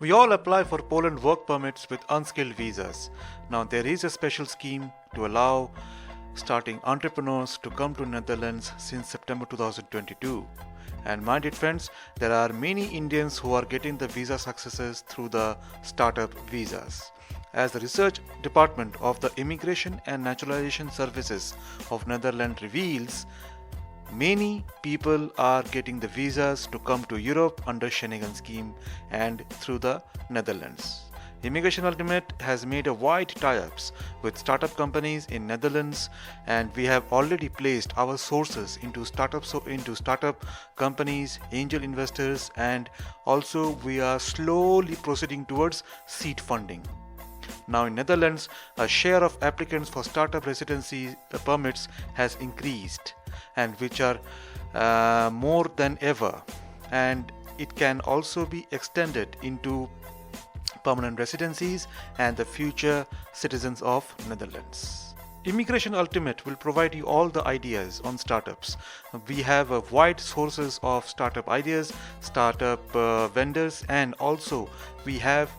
We all apply for Poland work permits with unskilled visas. Now there is a special scheme to allow starting entrepreneurs to come to Netherlands since September 2022. And my dear friends, there are many Indians who are getting the visa successes through the startup visas. As the research department of the Immigration and Naturalization Services of Netherlands reveals, many people are getting the visas to come to Europe under Schengen scheme and through the Netherlands. Immigration Ultimate has made a wide tie-ups with startup companies in Netherlands, and we have already placed our sources into startup companies, angel investors, and also we are slowly proceeding towards seed funding. Now in Netherlands, a share of applicants for startup residency permits has increased, and which are more than ever, and it can also be extended into permanent residencies and the future citizens of Netherlands. Immigration Ultimate will provide you all the ideas on startups. We have a wide sources of startup ideas, startup vendors, and also we have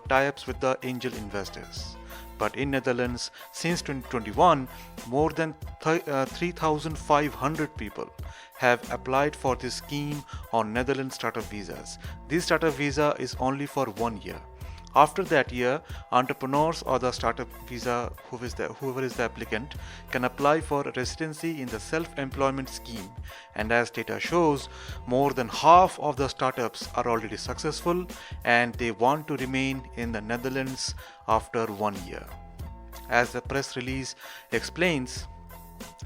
tie-ups with the angel investors. But in Netherlands, since 2021, more than 3,500 people have applied for this scheme on Netherlands startup visas. This startup visa is only for 1 year. After that year, entrepreneurs or the startup visa, whoever is the applicant, can apply for residency in the self-employment scheme. And as data shows, more than half of the startups are already successful and they want to remain in the Netherlands after 1 year. As the press release explains,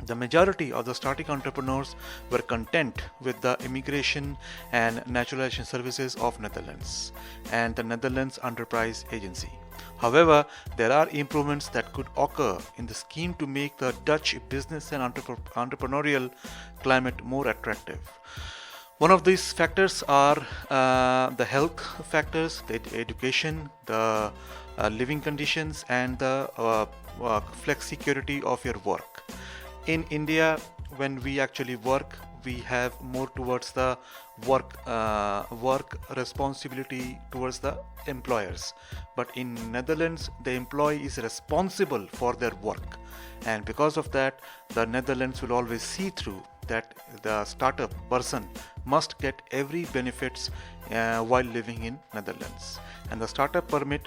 the majority of the starting entrepreneurs were content with the Immigration and Naturalization Services of Netherlands and the Netherlands Enterprise Agency. However, there are improvements that could occur in the scheme to make the Dutch business and entrepreneurial climate more attractive. One of these factors are the health factors, the education, the living conditions, and the flex security of your work. In India, when we actually work, we have more towards the work responsibility towards the employers. But in Netherlands, the employee is responsible for their work, and because of that, the Netherlands will always see through that the startup person must get every benefits while living in Netherlands. And the startup permit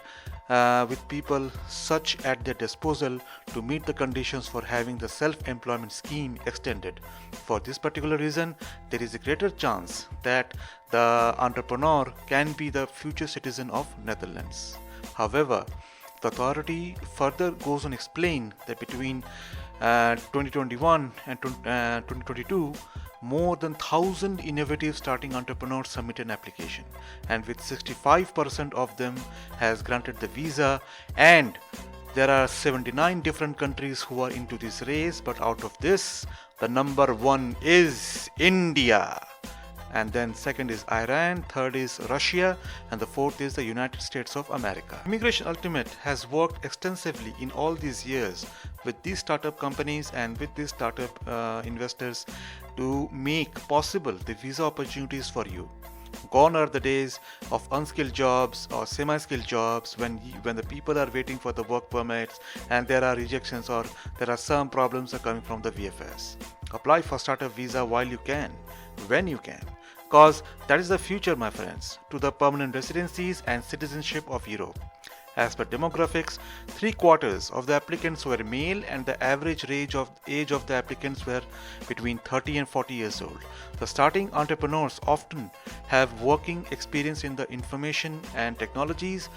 with people such at their disposal to meet the conditions for having the self-employment scheme extended. For this particular reason, there is a greater chance that the entrepreneur can be the future citizen of Netherlands. However, the authority further goes on to explain that between 2021 and 2022, more than 1,000 innovative starting entrepreneurs submitted an application, and with 65% of them has granted the visa, and there are 79 different countries who are into this race, but out of this, the number one is India. And then second is Iran, third is Russia, and the fourth is the United States of America. Immigration Ultimate has worked extensively in all these years with these startup companies and with these startup investors to make possible the visa opportunities for you. Gone are the days of unskilled jobs or semi-skilled jobs when the people are waiting for the work permits and there are rejections or there are some problems are coming from the VFS. Apply for startup visa while you can, when you can, because that is the future, my friends, to the permanent residencies and citizenship of Europe. As per demographics, 3/4 of the applicants were male and the average age of the applicants were between 30 and 40 years old. The starting entrepreneurs often have working experience in the information and technologies,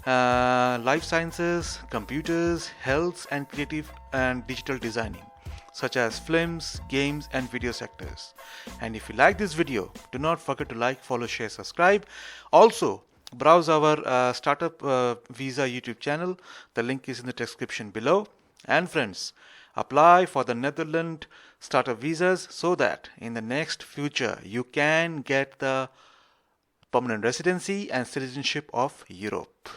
life sciences, computers, health, and creative and digital designing, such as films, games, and video sectors. And if you like this video, do not forget to like, follow, share, subscribe. Also, browse our startup visa YouTube channel. The link is in the description below. And friends, apply for the Netherlands startup visas so that in the next future you can get the permanent residency and citizenship of Europe.